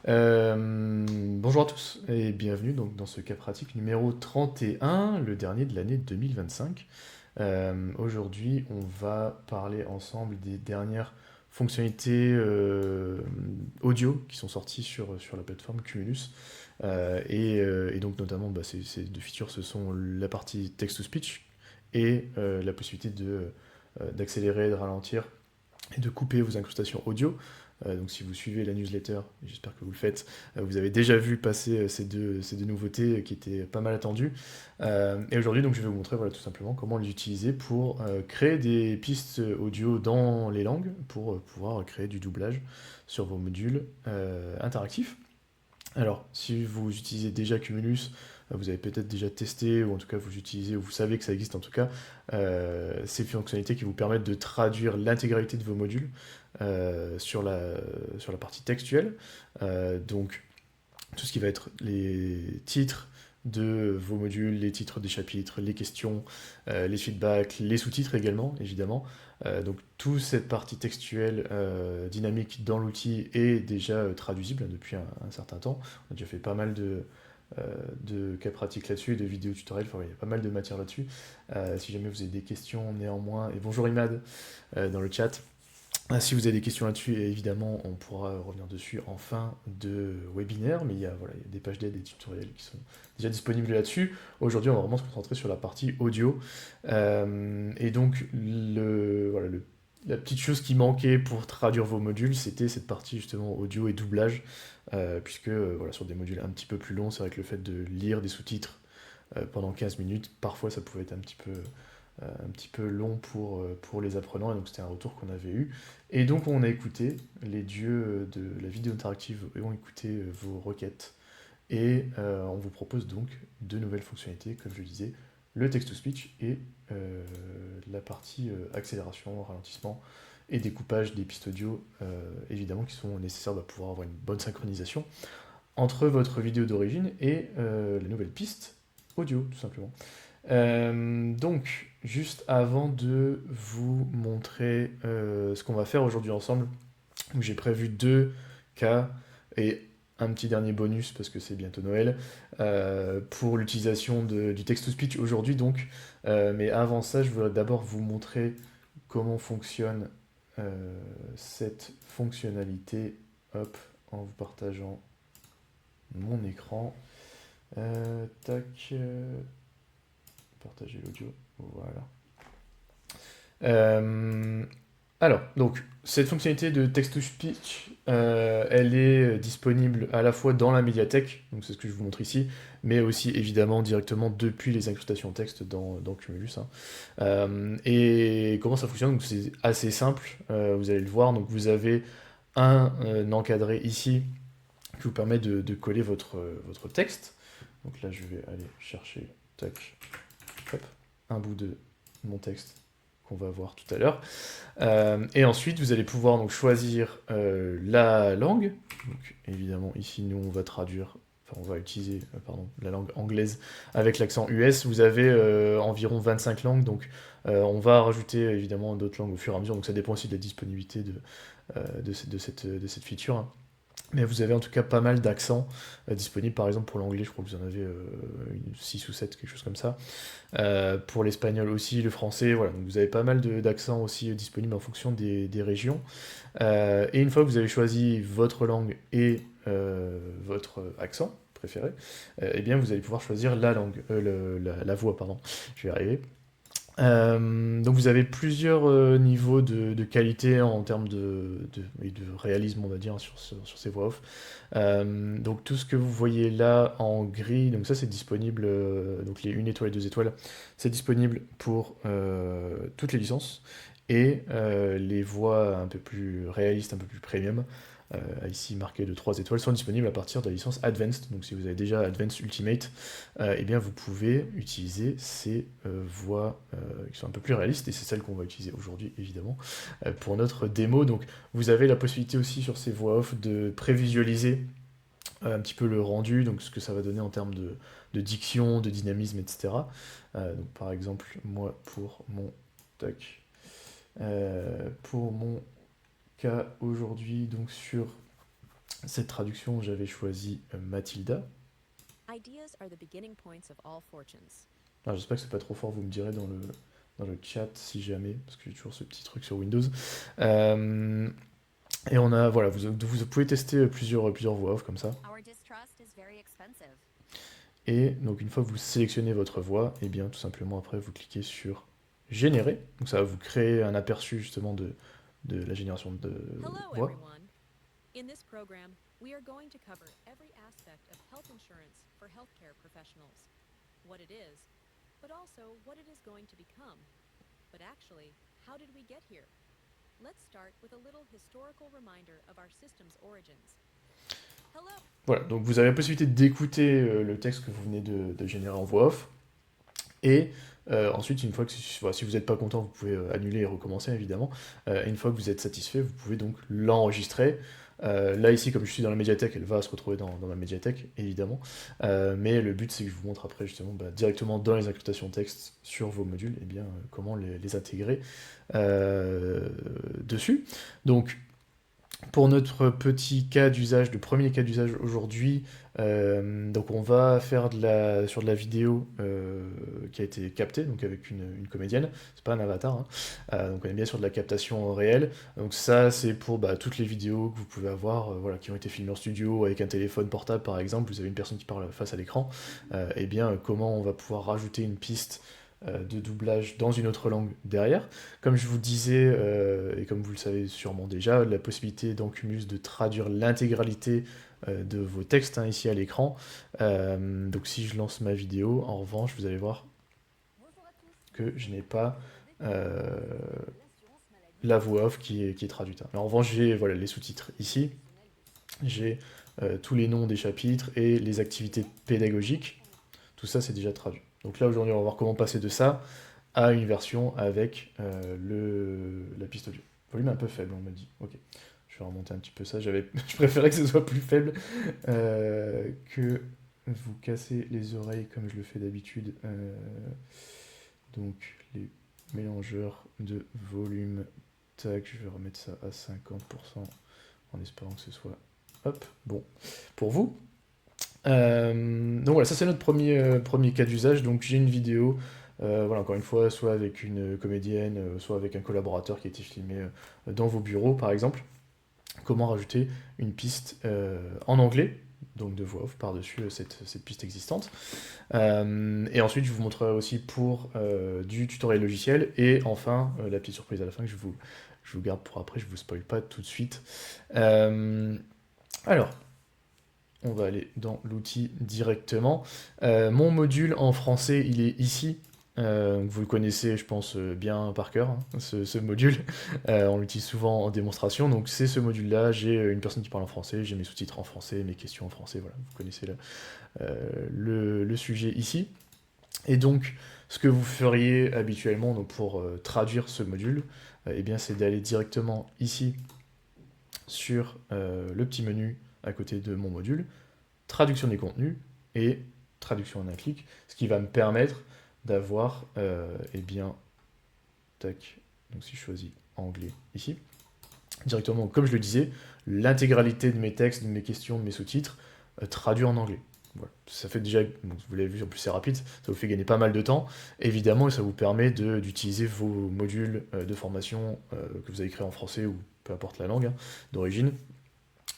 Bonjour à tous et bienvenue donc dans ce cas pratique numéro 31, le dernier de l'année 2025. Aujourd'hui, on va parler ensemble des dernières fonctionnalités audio qui sont sorties sur la plateforme Cumulus. Et donc notamment, ces deux features, ce sont la partie text-to-speech et la possibilité d'accélérer, de ralentir et de couper vos incrustations audio. Donc si vous suivez la newsletter, j'espère que vous le faites, vous avez déjà vu passer ces deux nouveautés qui étaient pas mal attendues. Et aujourd'hui, donc, je vais vous montrer voilà, tout simplement comment les utiliser pour créer des pistes audio dans les langues, pour pouvoir créer du doublage sur vos modules interactifs. Alors, si vous utilisez déjà Cumulus, vous avez peut-être déjà testé, ou en tout cas vous utilisez, ou vous savez que ça existe en tout cas, ces fonctionnalités qui vous permettent de traduire l'intégralité de vos modules sur la partie textuelle. Donc, tout ce qui va être les titres de vos modules, les titres des chapitres, les questions, les feedbacks, les sous-titres également, évidemment. Donc toute cette partie textuelle dynamique dans l'outil est déjà traduisible depuis un certain temps. On a déjà fait pas mal euh, de cas pratiques là-dessus, de vidéos tutoriels, enfin, il y a pas mal de matière là-dessus. Si jamais vous avez des questions néanmoins, et bonjour Imad dans le chat, si vous avez des questions là-dessus, évidemment, on pourra revenir dessus en fin de webinaire, mais il y a des pages d'aide et des tutoriels qui sont déjà disponibles là-dessus. Aujourd'hui, on va vraiment se concentrer sur la partie audio. Et donc, la petite chose qui manquait pour traduire vos modules, c'était cette partie justement audio et doublage, puisque voilà, sur des modules un petit peu plus longs, c'est vrai que le fait de lire des sous-titres pendant 15 minutes, parfois ça pouvait être un petit peu long pour les apprenants, et donc c'était un retour qu'on avait eu. Et donc on a écouté, les dieux de la vidéo interactive ont écouté vos requêtes, et on vous propose donc deux nouvelles fonctionnalités, comme je le disais, le text-to-speech et la partie accélération, ralentissement et découpage des pistes audio, évidemment, qui sont nécessaires pour pouvoir avoir une bonne synchronisation entre votre vidéo d'origine et la nouvelle piste audio, tout simplement. Donc, juste avant de vous montrer ce qu'on va faire aujourd'hui ensemble, j'ai prévu deux cas et un petit dernier bonus parce que c'est bientôt Noël pour l'utilisation du text-to-speech aujourd'hui. Donc, mais avant ça, je voudrais d'abord vous montrer comment fonctionne cette fonctionnalité. Hop, en vous partageant mon écran. Tac. Partager l'audio. Voilà. Euh, alors, donc, cette fonctionnalité de text-to-speech, elle est disponible à la fois dans la médiathèque, donc c'est ce que je vous montre ici, mais aussi évidemment directement depuis les incrustations texte dans Cumulus, hein. Et comment ça fonctionne? Donc, c'est assez simple, vous allez le voir. Donc, vous avez un encadré ici qui vous permet de coller votre texte. Donc là, je vais aller chercher, tac, hop, un bout de mon texte qu'on va voir tout à l'heure. Et ensuite, vous allez pouvoir donc choisir la langue. Donc évidemment, ici, nous, on va traduire, enfin, on va utiliser pardon, la langue anglaise avec l'accent US. Vous avez environ 25 langues, donc on va rajouter évidemment d'autres langues au fur et à mesure. Donc ça dépend aussi de la disponibilité de cette feature, hein. Mais vous avez en tout cas pas mal d'accents disponibles. Par exemple, pour l'anglais, je crois que vous en avez 6 ou 7, quelque chose comme ça. Pour l'espagnol aussi, le français, voilà. Donc vous avez pas mal d'accents aussi disponibles en fonction des régions. Et une fois que vous avez choisi votre langue et votre accent préféré, eh bien vous allez pouvoir choisir la langue, la voix, pardon. Je vais y arriver. Donc vous avez plusieurs niveaux de qualité en termes et de réalisme, on va dire, sur ces voix off. Donc tout ce que vous voyez là en gris, donc ça c'est disponible, donc les 1 étoile et 2 étoiles, c'est disponible pour toutes les licences. Et les voix un peu plus réalistes, un peu plus premium, ici marquées de 3 étoiles, sont disponibles à partir de la licence Advanced. Donc si vous avez déjà Advanced Ultimate, eh bien vous pouvez utiliser ces voix qui sont un peu plus réalistes, et c'est celles qu'on va utiliser aujourd'hui évidemment pour notre démo. Donc vous avez la possibilité aussi sur ces voix off de prévisualiser un petit peu le rendu, donc ce que ça va donner en termes de diction, de dynamisme, etc. Donc par exemple, moi tac, pour mon cas aujourd'hui, donc sur Cette traduction, j'avais choisi Mathilda. Ideas are the beginning points of all fortunes. Alors, j'espère que c'est pas trop fort, vous me direz dans le chat si jamais, parce que j'ai toujours ce petit truc sur Windows. Euh, et on a, voilà, vous pouvez tester plusieurs voix off comme ça. Our distrust is very expensive. Et donc une fois que vous sélectionnez votre voix, et bien tout simplement après vous cliquez sur générer. Donc ça va vous créer un aperçu justement de la génération de Hello, voix. everyone. In this program, we are going to cover every aspect of health insurance for healthcare professionals. What it is, but also what it is going to become. But actually, how did we get here? Let's start with a little historical reminder of our system's origins. Hello. Voilà, donc vous avez la possibilité d'écouter le texte que vous venez de générer en voix off. Et ensuite, une fois que voilà, si vous n'êtes pas content, vous pouvez annuler et recommencer évidemment. Et une fois que vous êtes satisfait, vous pouvez donc l'enregistrer. Là ici, comme je suis dans la médiathèque, elle va se retrouver dans ma médiathèque, évidemment. Mais le but, c'est que je vous montre après justement directement dans les incrustations texte sur vos modules, et bien, comment les intégrer dessus. Donc, pour notre petit cas d'usage, le premier cas d'usage aujourd'hui, donc on va faire sur de la vidéo qui a été captée, donc avec une comédienne, c'est pas un avatar, hein. Donc on est bien sur de la captation réelle. Donc ça c'est pour toutes les vidéos que vous pouvez avoir, voilà, qui ont été filmées en studio avec un téléphone portable par exemple, vous avez une personne qui parle face à l'écran, et bien comment on va pouvoir rajouter une piste de doublage dans une autre langue derrière. Comme je vous disais, et comme vous le savez sûrement déjà, la possibilité d'Encumus de traduire l'intégralité de vos textes ici à l'écran. Donc si je lance ma vidéo, en revanche, vous allez voir que je n'ai pas la voix off qui est traduite. Mais en revanche, j'ai voilà, les sous-titres ici. J'ai tous les noms des chapitres et les activités pédagogiques. Tout ça, c'est déjà traduit. Donc là, aujourd'hui, on va voir comment passer de ça à une version avec la piste audio. Volume un peu faible, on m'a dit. Ok, je vais remonter un petit peu ça. Je préférais que ce soit plus faible que vous casser les oreilles comme je le fais d'habitude. Donc, les mélangeurs de volume. Tac, je vais remettre ça à 50% en espérant que ce soit bon pour vous. Donc voilà, ça c'est notre premier cas d'usage. Donc j'ai une vidéo, voilà, encore une fois, soit avec une comédienne, soit avec un collaborateur qui a été filmé dans vos bureaux, par exemple. Comment rajouter une piste en anglais, donc de voix off par-dessus cette piste existante. Et ensuite, je vous montrerai aussi pour du tutoriel logiciel. Et enfin, la petite surprise à la fin que je vous garde pour après, je vous spoil pas tout de suite. Alors, on va aller dans l'outil directement. Mon module en français, il est ici. Vous le connaissez, je pense, bien par cœur, hein, ce module. On l'utilise souvent en démonstration. Donc c'est ce module-là. J'ai une personne qui parle en français, j'ai mes sous-titres en français, mes questions en français. Voilà, vous connaissez le sujet ici. Et donc, ce que vous feriez habituellement donc, pour traduire ce module, eh bien, c'est d'aller directement ici sur le petit menu à côté de mon module, traduction des contenus et traduction en un clic, ce qui va me permettre d'avoir, eh bien, tac, donc si je choisis anglais ici, directement, comme je le disais, l'intégralité de mes textes, de mes questions, de mes sous-titres, traduits en anglais. Voilà. Ça fait déjà, donc vous l'avez vu, en plus c'est rapide, ça vous fait gagner pas mal de temps, évidemment, et ça vous permet d'utiliser vos modules de formation que vous avez créés en français ou peu importe la langue hein, d'origine,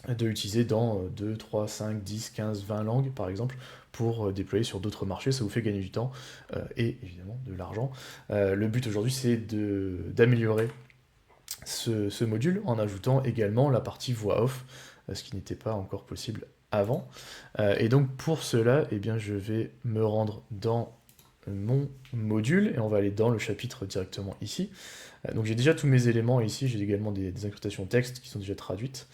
de l'utiliser dans 2, 3, 5, 10, 15, 20 langues par exemple pour déployer sur d'autres marchés, ça vous fait gagner du temps et évidemment de l'argent. Le but aujourd'hui c'est d'améliorer ce module en ajoutant également la partie voix off, ce qui n'était pas encore possible avant. Et donc pour cela, eh bien, je vais me rendre dans mon module et on va aller dans le chapitre directement ici. Donc j'ai déjà tous mes éléments ici, j'ai également des incrustations texte qui sont déjà traduites.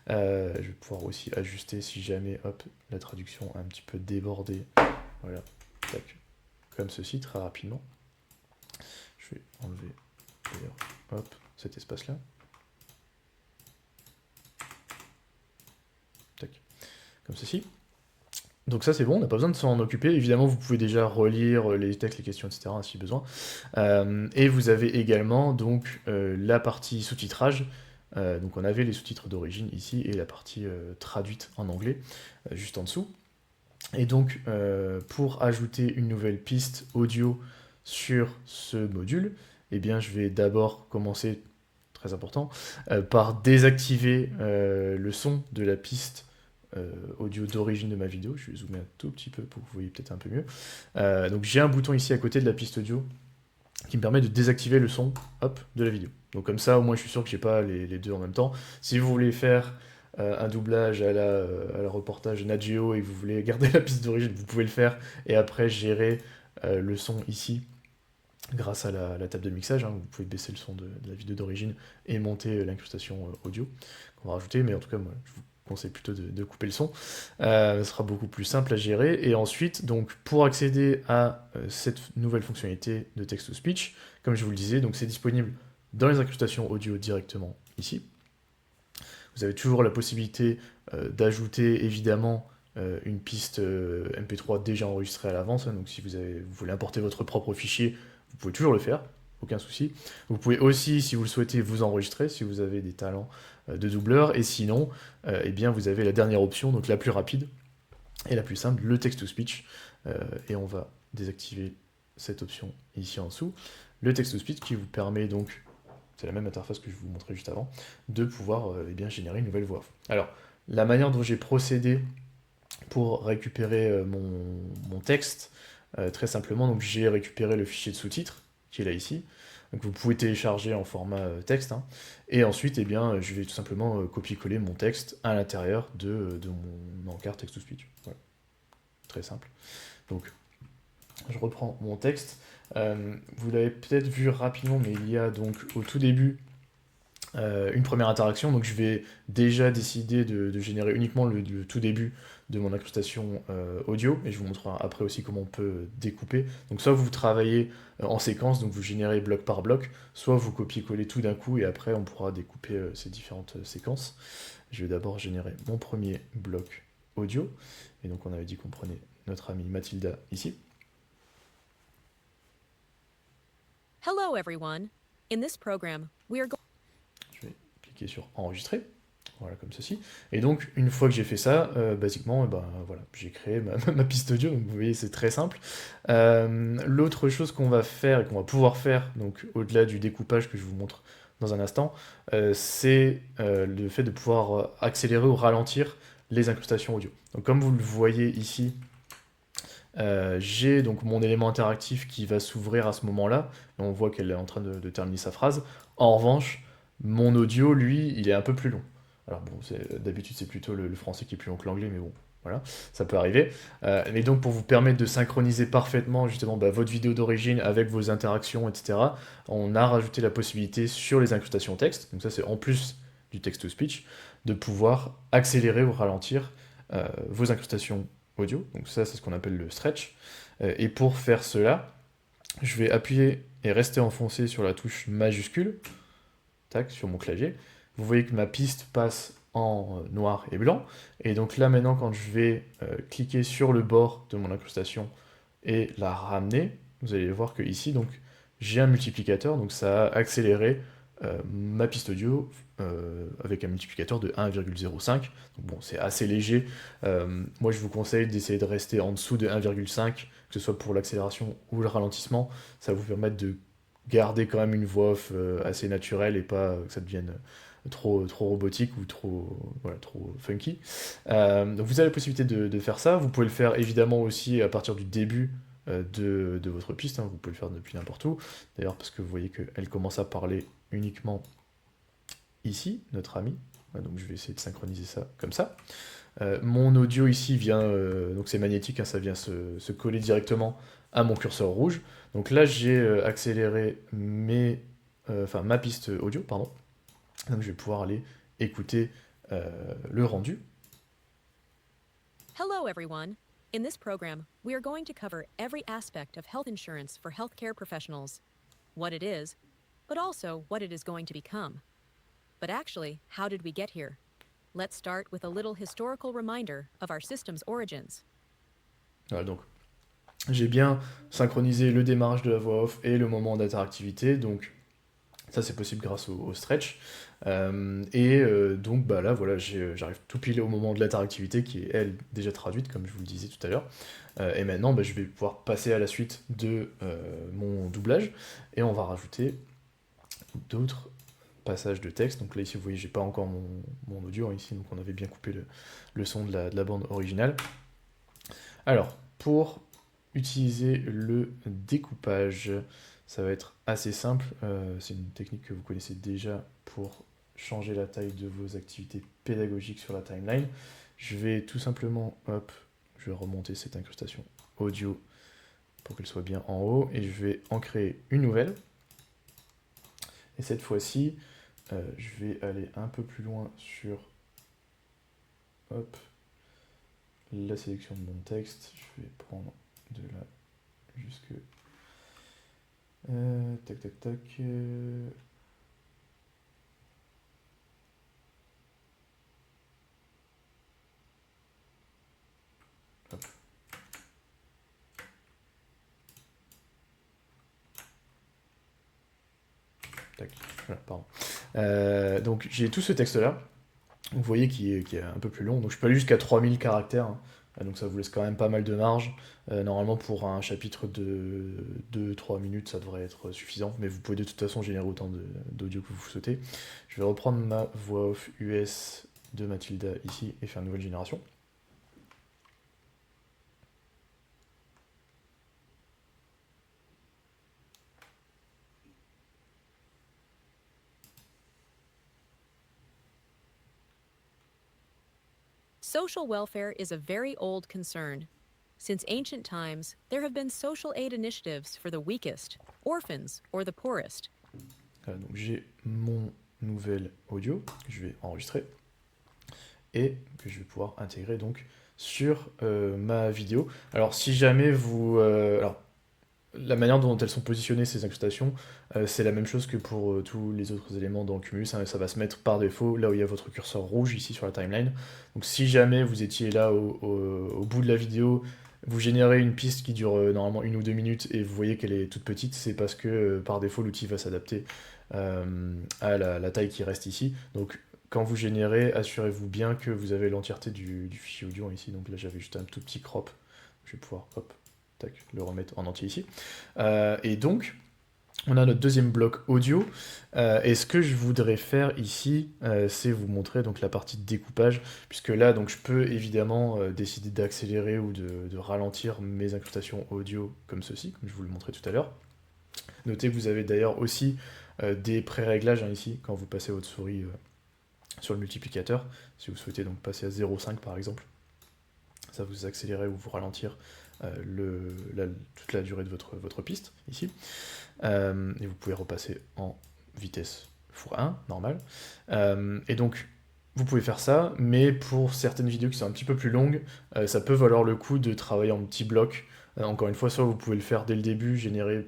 Je vais pouvoir aussi ajuster si jamais hop, la traduction a un petit peu débordé. Voilà, tac, comme ceci très rapidement. Je vais enlever d'ailleurs hop, cet espace-là. Tac, comme ceci. Donc ça c'est bon, on n'a pas besoin de s'en occuper. Évidemment, vous pouvez déjà relire les textes, les questions, etc. si besoin. Et vous avez également donc la partie sous-titrage Donc on avait les sous-titres d'origine ici et la partie traduite en anglais juste en dessous. Et donc pour ajouter une nouvelle piste audio sur ce module, eh bien je vais d'abord commencer, très important, par désactiver le son de la piste audio d'origine de ma vidéo. Je vais zoomer un tout petit peu pour que vous voyez peut-être un peu mieux. Donc j'ai un bouton ici à côté de la piste audio qui me permet de désactiver le son, hop, de la vidéo. Donc comme ça, au moins je suis sûr que j'ai pas les deux en même temps. Si vous voulez faire un doublage à la reportage Nat Geo et que vous voulez garder la piste d'origine, vous pouvez le faire et après gérer le son ici grâce à la table de mixage. Hein. Vous pouvez baisser le son de la vidéo d'origine et monter l'incrustation audio qu'on va rajouter, mais en tout cas, moi, je vous conseille plutôt de couper le son. Ce sera beaucoup plus simple à gérer. Et ensuite, donc, pour accéder à cette nouvelle fonctionnalité de text-to-speech, comme je vous le disais, donc c'est disponible dans les incrustations audio directement ici. Vous avez toujours la possibilité d'ajouter évidemment une piste MP3 déjà enregistrée à l'avance. Hein. Donc si vous voulez importer votre propre fichier, vous pouvez toujours le faire, aucun souci. Vous pouvez aussi, si vous le souhaitez, vous enregistrer, si vous avez des talents de doubleur. Et sinon, eh bien, vous avez la dernière option, donc la plus rapide et la plus simple, le text-to-speech. Et on va désactiver cette option ici en dessous. Le text-to-speech qui vous permet donc, c'est la même interface que je vous montrais juste avant, de pouvoir eh bien, générer une nouvelle voix off. Alors, la manière dont j'ai procédé pour récupérer mon texte, très simplement, donc j'ai récupéré le fichier de sous-titres, qui est là ici, donc vous pouvez télécharger en format texte, hein, et ensuite, eh bien, je vais tout simplement copier-coller mon texte à l'intérieur de mon encart text-to-speech. Voilà. Très simple. Donc, je reprends mon texte. Vous l'avez peut-être vu rapidement, mais il y a donc au tout début une première interaction. Donc je vais déjà décider de générer uniquement le tout début de mon incrustation audio, et je vous montrerai après aussi comment on peut découper. Donc soit vous travaillez en séquence, donc vous générez bloc par bloc, soit vous copiez-collez tout d'un coup et après on pourra découper ces différentes séquences. Je vais d'abord générer mon premier bloc audio, et donc on avait dit qu'on prenait notre amie Mathilda ici. Hello, everyone. In this program, we are going. Je vais cliquer sur enregistrer, voilà comme ceci. Et donc une fois que j'ai fait ça, basiquement, ben, voilà, j'ai créé ma piste audio, donc vous voyez c'est très simple. L'autre chose qu'on va faire et qu'on va pouvoir faire, donc au-delà du découpage que je vous montre dans un instant, c'est le fait de pouvoir accélérer ou ralentir les incrustations audio. Donc comme vous le voyez ici, j'ai donc mon élément interactif qui va s'ouvrir à ce moment-là, et on voit qu'elle est en train de terminer sa phrase. En revanche, mon audio, lui, il est un peu plus long. Alors bon, d'habitude c'est plutôt le français qui est plus long que l'anglais, mais bon, voilà, ça peut arriver. Mais donc pour vous permettre de synchroniser parfaitement justement votre vidéo d'origine avec vos interactions, etc., on a rajouté la possibilité sur les incrustations texte, donc ça c'est en plus du text-to-speech, de pouvoir accélérer ou ralentir vos incrustations audio, donc ça c'est ce qu'on appelle le stretch, et pour faire cela, je vais appuyer et rester enfoncé sur la touche majuscule, tac, sur mon clavier, vous voyez que ma piste passe en noir et blanc, et donc là maintenant quand je vais cliquer sur le bord de mon incrustation et la ramener, vous allez voir que ici donc j'ai un multiplicateur, donc ça a accéléré ma piste audio avec un multiplicateur de 1,05. Donc bon, c'est assez léger. Moi, je vous conseille d'essayer de rester en dessous de 1,5, que ce soit pour l'accélération ou le ralentissement. Ça va vous permettre de garder quand même une voix off assez naturelle et pas que ça devienne trop robotique ou trop funky. Donc vous avez la possibilité de faire ça. Vous pouvez le faire évidemment aussi à partir du début de votre piste, hein. Vous pouvez le faire depuis n'importe où. D'ailleurs, parce que vous voyez qu'elle commence à parler uniquement ici, notre ami. Donc je vais essayer de synchroniser ça comme ça. Mon audio ici vient, donc c'est magnétique, hein, ça vient se coller directement à mon curseur rouge. Donc là j'ai accéléré ma piste audio, pardon. Donc je vais pouvoir aller écouter le rendu. Hello, everyone. In this program, we are going to cover every aspect of health insurance for healthcare professionals. What it is, but also what it is going to become. But actually, how did we get here? Let's start with a little historical reminder of our system's origins. Voilà, donc j'ai bien synchronisé le démarrage de la voix off et le moment d'interactivité, donc ça c'est possible grâce au stretch. Donc bah là voilà, j'arrive tout pile au moment de l'interactivité qui est elle déjà traduite comme je vous le disais tout à l'heure. Et maintenant bah, je vais pouvoir passer à la suite de mon doublage et on va rajouter d'autres passages de texte. Donc là ici vous voyez j'ai pas encore mon audio hein, ici, donc on avait bien coupé le son de la bande originale. Alors pour utiliser le découpage, ça va être assez simple, c'est une technique que vous connaissez déjà pour changer la taille de vos activités pédagogiques sur la timeline. Je vais tout simplement, hop, je vais remonter cette incrustation audio pour qu'elle soit bien en haut, et je vais en créer une nouvelle. Et cette fois-ci, je vais aller un peu plus loin sur, hop, la sélection de mon texte. Je vais prendre de là jusque... tac, tac, tac. Hop. Tac. Voilà, pardon. Donc j'ai tout ce texte-là. Vous voyez qui est un peu plus long. Donc je peux aller jusqu'à 3000 caractères. Hein. Donc ça vous laisse quand même pas mal de marge. Normalement pour un chapitre de 2-3 minutes ça devrait être suffisant. Mais vous pouvez de toute façon générer autant d'audio que vous souhaitez. Je vais reprendre ma voix off US de Mathilda ici et faire une nouvelle génération. Social welfare is a very old concern. Since ancient times, there have been social aid initiatives for the weakest, orphans, or the poorest. Donc j'ai mon nouvel audio que je vais enregistrer et que je vais pouvoir intégrer donc sur ma vidéo. Alors si jamais vous... alors, la manière dont elles sont positionnées, ces incrustations, c'est la même chose que pour tous les autres éléments dans Cumulus. Ça va se mettre par défaut là où il y a votre curseur rouge ici sur la timeline. Donc si jamais vous étiez là au bout de la vidéo, vous générez une piste qui dure normalement 1 ou 2 minutes et vous voyez qu'elle est toute petite, c'est parce que par défaut l'outil va s'adapter à la taille qui reste ici. Donc quand vous générez, assurez-vous bien que vous avez l'entièreté du fichier audio ici. Donc là j'avais juste un tout petit crop. Je vais pouvoir hop, tac, le remettre en entier ici. Et donc, on a notre deuxième bloc audio. Et ce que je voudrais faire ici, c'est vous montrer donc la partie de découpage, puisque là, donc, je peux évidemment décider d'accélérer ou de ralentir mes incrustations audio comme ceci, comme je vous le montrais tout à l'heure. Notez que vous avez d'ailleurs aussi des pré-réglages hein, ici, quand vous passez votre souris sur le multiplicateur, si vous souhaitez donc passer à 0,5 par exemple. Ça vous accélérer ou vous ralentir toute la durée de votre piste, ici. Et vous pouvez repasser en vitesse x1, normal. Et donc, vous pouvez faire ça, mais pour certaines vidéos qui sont un petit peu plus longues, ça peut valoir le coup de travailler en petits blocs. Encore une fois, soit vous pouvez le faire dès le début, générer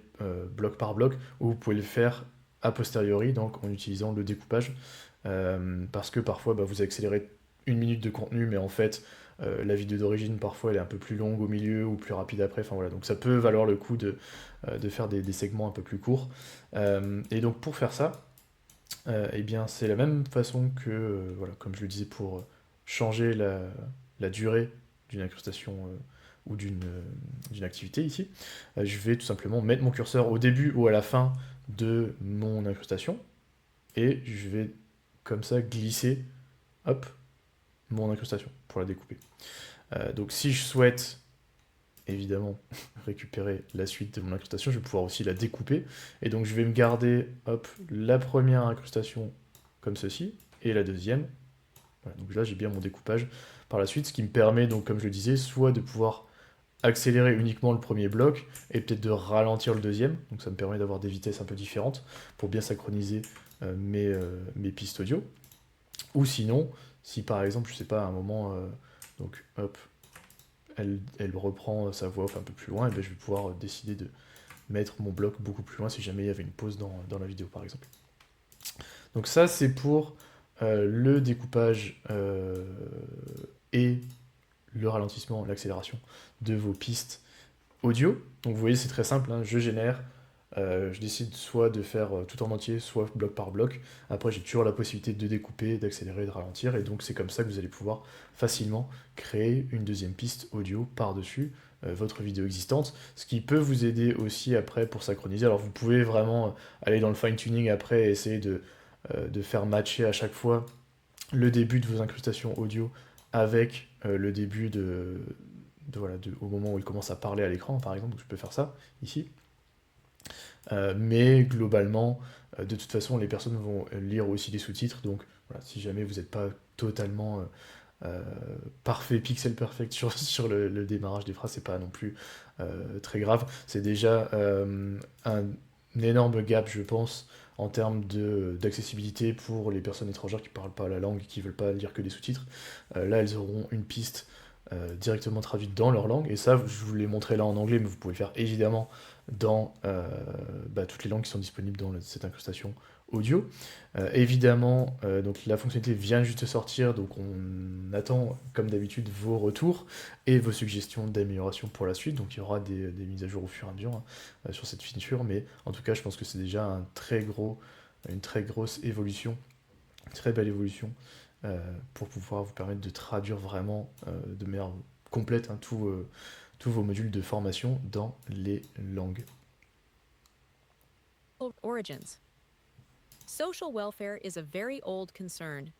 bloc par bloc, ou vous pouvez le faire a posteriori, donc en utilisant le découpage. Parce que parfois, bah, vous accélérez 1 minute de contenu, mais en fait, la vidéo d'origine, parfois, elle est un peu plus longue au milieu ou plus rapide après. Enfin voilà, donc ça peut valoir le coup de faire des segments un peu plus courts. Et donc pour faire ça, eh bien c'est la même façon que, voilà, comme je le disais, pour changer la durée d'une incrustation ou d'une activité ici. Je vais tout simplement mettre mon curseur au début ou à la fin de mon incrustation et je vais comme ça glisser, hop, mon incrustation pour la découper. Donc si je souhaite évidemment récupérer la suite de mon incrustation, je vais pouvoir aussi la découper. Et donc je vais me garder hop, la première incrustation comme ceci, et la deuxième. Voilà, donc là j'ai bien mon découpage par la suite, ce qui me permet donc comme je le disais, soit de pouvoir accélérer uniquement le premier bloc, et peut-être de ralentir le deuxième, donc ça me permet d'avoir des vitesses un peu différentes, pour bien synchroniser mes pistes audio. Ou sinon, si par exemple, je sais pas, à un moment, donc hop, elle reprend sa voix off un peu plus loin, et ben je vais pouvoir décider de mettre mon bloc beaucoup plus loin si jamais il y avait une pause dans la vidéo par exemple. Donc ça c'est pour le découpage et le ralentissement, l'accélération de vos pistes audio. Donc vous voyez c'est très simple, hein, je génère je décide soit de faire tout en entier, soit bloc par bloc. Après, j'ai toujours la possibilité de découper, d'accélérer, de ralentir, et donc c'est comme ça que vous allez pouvoir facilement créer une deuxième piste audio par-dessus votre vidéo existante, ce qui peut vous aider aussi après pour synchroniser. Alors vous pouvez vraiment aller dans le fine-tuning après et essayer de faire matcher à chaque fois le début de vos incrustations audio avec le début au moment où il commence à parler à l'écran, par exemple. Donc je peux faire ça ici. Mais globalement, de toute façon, les personnes vont lire aussi les sous-titres. Donc voilà, si jamais vous n'êtes pas totalement parfait, pixel perfect sur le démarrage des phrases, c'est pas non plus très grave. C'est déjà un énorme gap, je pense, en termes d'accessibilité pour les personnes étrangères qui parlent pas la langue et qui veulent pas lire que des sous-titres. Là, elles auront une piste directement traduite dans leur langue, et ça, je vous l'ai montré là en anglais, mais vous pouvez le faire évidemment dans toutes les langues qui sont disponibles dans cette incrustation audio. Évidemment, donc la fonctionnalité vient juste de sortir, donc on attend comme d'habitude vos retours et vos suggestions d'amélioration pour la suite. Donc il y aura des mises à jour au fur et à mesure sur cette feature, mais en tout cas je pense que c'est déjà une très grosse évolution, une très belle évolution pour pouvoir vous permettre de traduire vraiment de manière complète tous vos modules de formation dans les langues. Origins. Social welfare is a very old concern.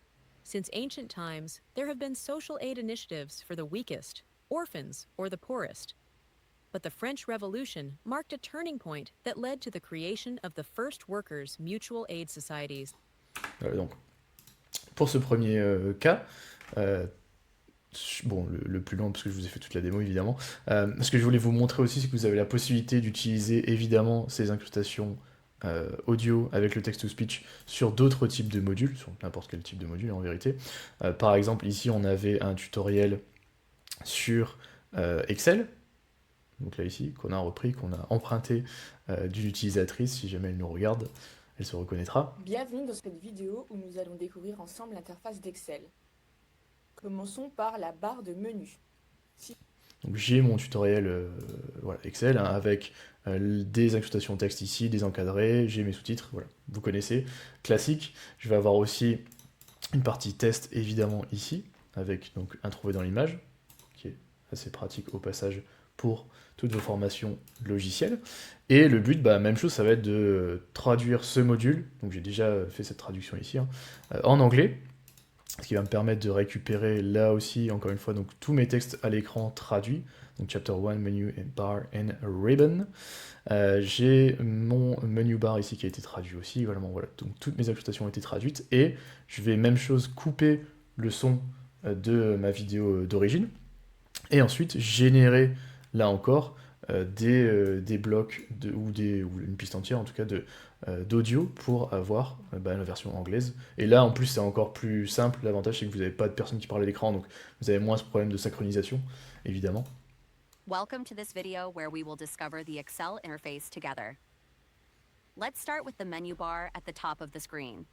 Since ancient times, there have been social aid initiatives for the weakest, orphans, or the poorest. But the French Revolution marked a turning point that led to the creation of the first workers' mutual aid societies. Donc, pour ce premier cas, bon, le plus long parce que je vous ai fait toute la démo évidemment. Ce que je voulais vous montrer aussi, c'est que vous avez la possibilité d'utiliser évidemment ces incrustations audio avec le text-to-speech sur d'autres types de modules, sur n'importe quel type de module en vérité. Par exemple, ici on avait un tutoriel sur Excel, donc là ici, qu'on a repris, qu'on a emprunté d'une utilisatrice, si jamais elle nous regarde, elle se reconnaîtra. Bienvenue dans cette vidéo où nous allons découvrir ensemble l'interface d'Excel. Commençons par la barre de menu. Donc j'ai mon tutoriel Excel avec des incrustations texte ici, des encadrés, j'ai mes sous-titres, voilà, vous connaissez, classique. Je vais avoir aussi une partie test évidemment ici, avec donc un trouvé dans l'image, qui est assez pratique au passage pour toutes vos formations logicielles. Et le but, même chose, ça va être de traduire ce module, donc j'ai déjà fait cette traduction ici, en anglais, ce qui va me permettre de récupérer là aussi, encore une fois, donc tous mes textes à l'écran traduits, donc Chapter 1, Menu, and Bar, and Ribbon. J'ai mon menu bar ici qui a été traduit aussi, voilà, donc toutes mes incrustations ont été traduites, et je vais, même chose, couper le son de ma vidéo d'origine, et ensuite générer, là encore, des blocs, ou une piste entière en tout cas, d'audio pour avoir la version anglaise. Et là en plus c'est encore plus simple, l'avantage c'est que vous n'avez pas de personne qui parle à l'écran, donc vous avez moins ce problème de synchronisation, évidemment. Welcome to this video where we will discover the Excel interface together. Let's start with the menu bar at the top of the screen.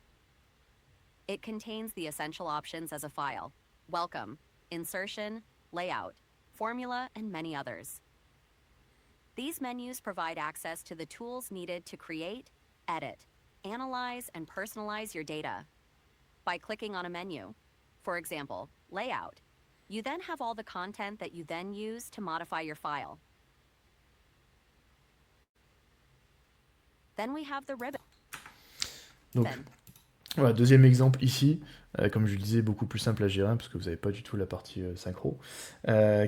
It contains the essential options as a file: welcome, insertion, layout, formula, and many others. These menus provide access to the tools needed to create, edit, analyze, and personalize your data. By clicking on a menu, for example, layout, you then have all the content that you then use to modify your file. Then we have the ribbon. Donc, voilà, deuxième exemple ici, comme je le disais, beaucoup plus simple à gérer, parce que vous n'avez pas du tout la partie synchro.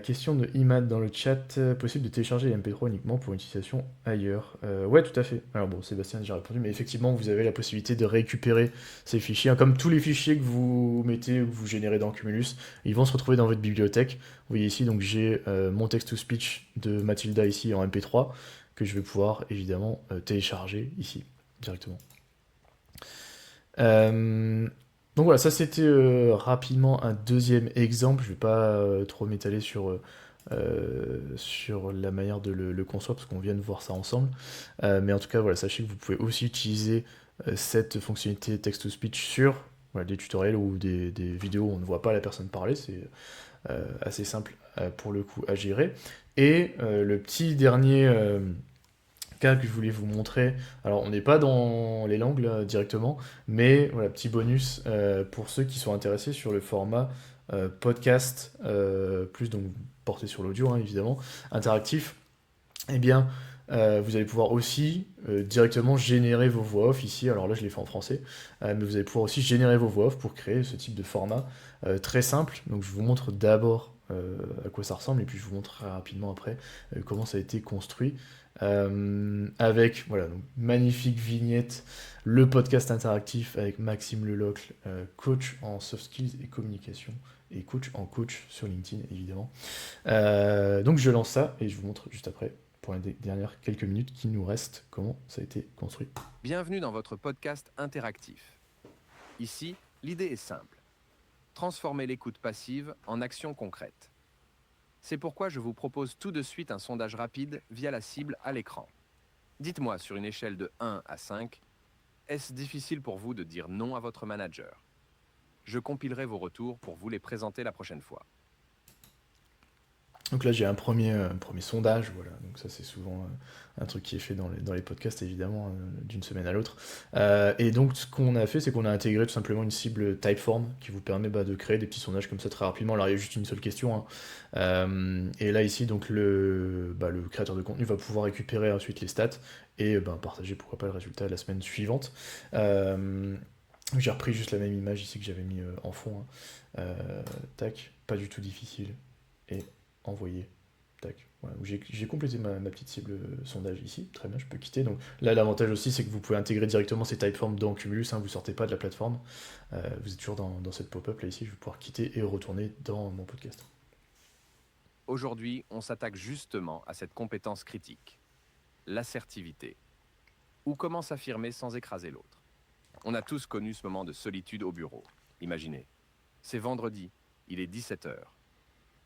Question de Imad dans le chat, possible de télécharger les MP3 uniquement pour une utilisation ailleurs? Ouais, tout à fait. Alors bon, Sébastien a déjà répondu, mais effectivement, vous avez la possibilité de récupérer ces fichiers, comme tous les fichiers que vous mettez ou que vous générez dans Cumulus, ils vont se retrouver dans votre bibliothèque. Vous voyez ici, donc j'ai mon text-to-speech de Mathilda ici en MP3, que je vais pouvoir évidemment télécharger ici, directement. Donc voilà, ça c'était rapidement un deuxième exemple. Je vais pas trop m'étaler sur la manière de le construire, parce qu'on vient de voir ça ensemble. Mais en tout cas, voilà, sachez que vous pouvez aussi utiliser cette fonctionnalité text-to-speech sur des tutoriels ou des vidéos où on ne voit pas la personne parler. C'est assez simple pour le coup à gérer. Et le petit dernier cas que je voulais vous montrer. Alors, on n'est pas dans les langues là, directement, mais voilà, petit bonus pour ceux qui sont intéressés sur le format podcast, plus donc porté sur l'audio, hein, évidemment, interactif. Eh bien, vous allez pouvoir aussi directement générer vos voix off ici. Alors là, je l'ai fait en français, mais vous allez pouvoir aussi générer vos voix off pour créer ce type de format très simple. Donc, je vous montre d'abord à quoi ça ressemble, et puis je vous montre rapidement après comment ça a été construit. Avec, voilà, donc, magnifique vignette, le podcast interactif avec Maxime Lelocle, coach en soft skills et communication, et coach sur LinkedIn, évidemment. Donc je lance ça et je vous montre juste après, pour les dernières quelques minutes qui nous restent, comment ça a été construit. Bienvenue dans votre podcast interactif. Ici, l'idée est simple. Transformer l'écoute passive en action concrète. C'est pourquoi je vous propose tout de suite un sondage rapide via la cible à l'écran. Dites-moi sur une échelle de 1 à 5, est-ce difficile pour vous de dire non à votre manager? Je compilerai vos retours pour vous les présenter la prochaine fois. Donc là j'ai un premier sondage, voilà. Donc ça c'est souvent un truc qui est fait dans les podcasts évidemment, d'une semaine à l'autre. Et donc ce qu'on a fait, c'est qu'on a intégré tout simplement une cible Typeform qui vous permet de créer des petits sondages comme ça très rapidement. Alors il y a juste une seule question, hein. Et là ici donc le créateur de contenu va pouvoir récupérer ensuite les stats et partager pourquoi pas le résultat la semaine suivante. J'ai repris juste la même image ici que j'avais mis en fond, hein. Tac, pas du tout difficile. Et envoyer. Tac. Voilà. J'ai complété ma petite cible sondage ici. Très bien, je peux quitter. Donc là, l'avantage aussi, c'est que vous pouvez intégrer directement ces typeforms dans Cumulus. Hein, vous sortez pas de la plateforme. Vous êtes toujours dans cette pop-up là ici. Je vais pouvoir quitter et retourner dans mon podcast. Aujourd'hui, on s'attaque justement à cette compétence critique, l'assertivité. Ou comment s'affirmer sans écraser l'autre. On a tous connu ce moment de solitude au bureau. Imaginez, c'est vendredi, il est 17h.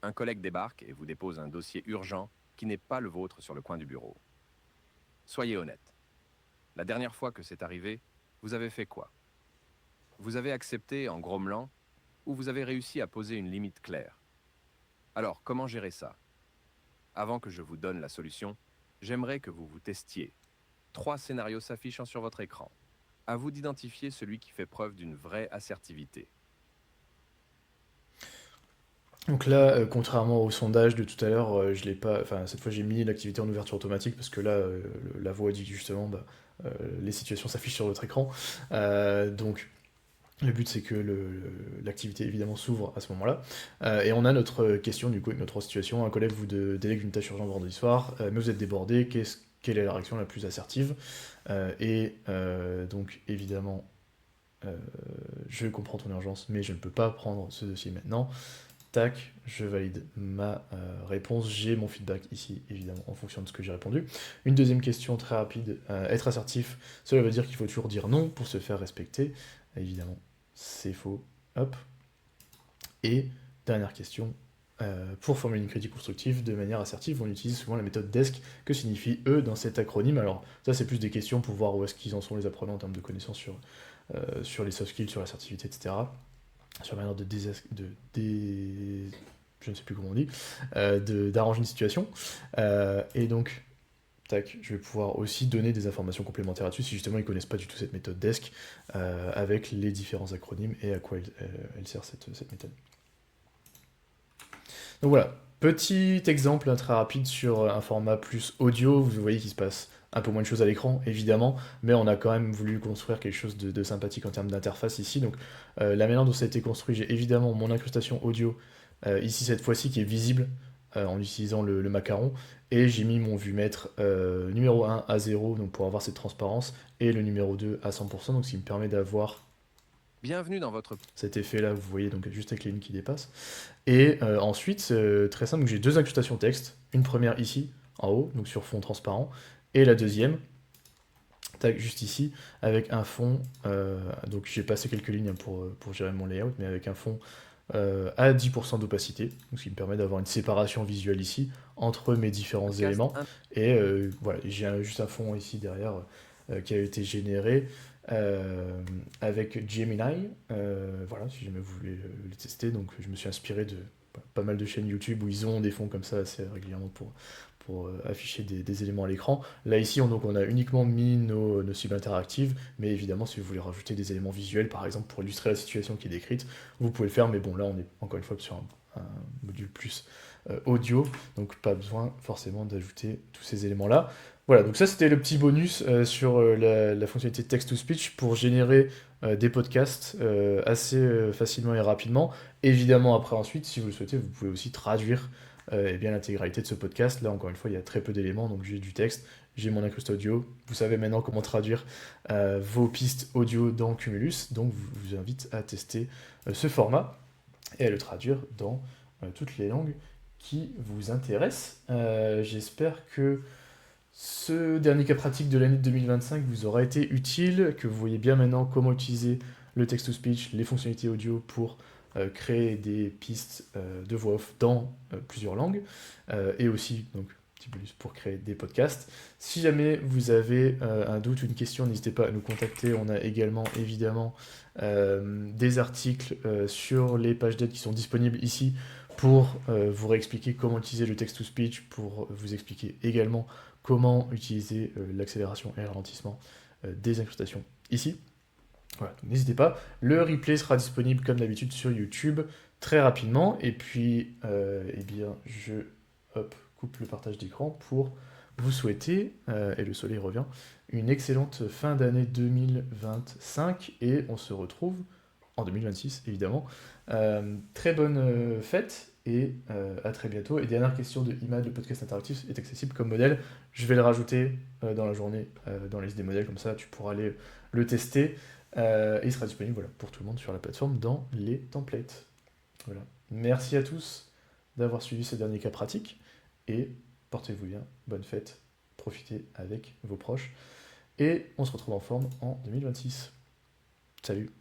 Un collègue débarque et vous dépose un dossier urgent qui n'est pas le vôtre sur le coin du bureau. Soyez honnête. La dernière fois que c'est arrivé, vous avez fait quoi? Vous avez accepté en grommelant ou vous avez réussi à poser une limite claire? Alors, comment gérer ça? Avant que je vous donne la solution, j'aimerais que vous vous testiez. 3 scénarios s'affichent sur votre écran. À vous d'identifier celui qui fait preuve d'une vraie assertivité. Donc là, contrairement au sondage de tout à l'heure, je l'ai pas. Enfin, cette fois, j'ai mis l'activité en ouverture automatique parce que là, la voix dit que justement, les situations s'affichent sur votre écran. Donc, le but, c'est que l'activité, évidemment, s'ouvre à ce moment-là. Et on a notre question, du coup, avec notre situation. Un collègue vous délègue une tâche urgente vendredi soir, mais vous êtes débordé. Quelle est la réaction la plus assertive? Donc, évidemment, je comprends ton urgence, mais je ne peux pas prendre ce dossier maintenant. Tac, je valide ma réponse. J'ai mon feedback ici, évidemment, en fonction de ce que j'ai répondu. Une deuxième question très rapide. Être assertif, cela veut dire qu'il faut toujours dire non pour se faire respecter. Évidemment, c'est faux. Hop. Et dernière question. Pour formuler une critique constructive de manière assertive, on utilise souvent la méthode DESC. Que signifie E dans cet acronyme? Alors, ça, c'est plus des questions pour voir où est-ce qu'ils en sont les apprenants en termes de connaissances sur les soft skills, sur l'assertivité, etc. Sur la manière je ne sais plus comment on dit, d'arranger une situation. Et donc, tac, je vais pouvoir aussi donner des informations complémentaires là-dessus si justement ils ne connaissent pas du tout cette méthode DESC avec les différents acronymes et à quoi elle sert cette méthode. Donc voilà, petit exemple très rapide sur un format plus audio. Vous voyez qu'il se passe un peu moins de choses à l'écran, évidemment, mais on a quand même voulu construire quelque chose de sympathique en termes d'interface ici. Donc la manière dont ça a été construit, j'ai évidemment mon incrustation audio, ici cette fois-ci, qui est visible en utilisant le macaron, et j'ai mis mon vumètre numéro 1 à 0, donc pour avoir cette transparence, et le numéro 2 à 100%, donc ce qui me permet d'avoir Bienvenue dans votre... cet effet-là, vous voyez, donc juste avec les lignes qui dépassent. Et ensuite, très simple, j'ai 2 incrustations texte, une première ici, en haut, donc sur fond transparent, et la deuxième, tac, juste ici, avec un fond, donc j'ai passé quelques lignes pour gérer mon layout, mais avec un fond à 10% d'opacité, donc ce qui me permet d'avoir une séparation visuelle ici, entre mes différents éléments, et voilà, j'ai juste un fond ici derrière qui a été généré avec Gemini, voilà, si jamais vous voulez le tester, donc je me suis inspiré de pas mal de chaînes YouTube où ils ont des fonds comme ça assez régulièrement pour afficher des éléments à l'écran. Là, ici, donc, on a uniquement mis nos cibles interactives, mais évidemment, si vous voulez rajouter des éléments visuels, par exemple, pour illustrer la situation qui est décrite, vous pouvez le faire, mais bon, là, on est encore une fois sur un module plus audio, donc pas besoin forcément d'ajouter tous ces éléments-là. Voilà, donc ça c'était le petit bonus sur la fonctionnalité text-to-speech pour générer des podcasts assez facilement et rapidement. Évidemment, après ensuite, si vous le souhaitez, vous pouvez aussi traduire eh bien l'intégralité de ce podcast. Là, encore une fois, il y a très peu d'éléments, donc j'ai du texte, j'ai mon incruste audio. Vous savez maintenant comment traduire vos pistes audio dans Cumulus, donc je vous invite à tester ce format et à le traduire dans toutes les langues qui vous intéressent. J'espère que ce dernier cas pratique de l'année 2025 vous aura été utile, que vous voyez bien maintenant comment utiliser le text-to-speech, les fonctionnalités audio pour créer des pistes de voix off dans plusieurs langues, et aussi, donc, petit bonus pour créer des podcasts. Si jamais vous avez un doute ou une question, n'hésitez pas à nous contacter. On a également, évidemment, des articles sur les pages d'aide qui sont disponibles ici pour vous réexpliquer comment utiliser le text-to-speech, pour vous expliquer également comment utiliser l'accélération et le ralentissement des incrustations ici. Voilà, donc n'hésitez pas. Le replay sera disponible comme d'habitude sur YouTube très rapidement. Et puis, eh bien, je coupe le partage d'écran pour vous souhaiter, et le soleil revient, une excellente fin d'année 2025. Et on se retrouve en 2026, évidemment. Très bonne fête et à très bientôt. Et dernière question de Imad, le podcast interactif est accessible comme modèle. Je vais le rajouter dans la journée, dans la liste des modèles, comme ça tu pourras aller le tester. Et il sera disponible voilà, pour tout le monde sur la plateforme dans les templates. Voilà. Merci à tous d'avoir suivi ce dernier cas pratique et portez-vous bien, bonne fête, profitez avec vos proches et on se retrouve en forme en 2026. Salut!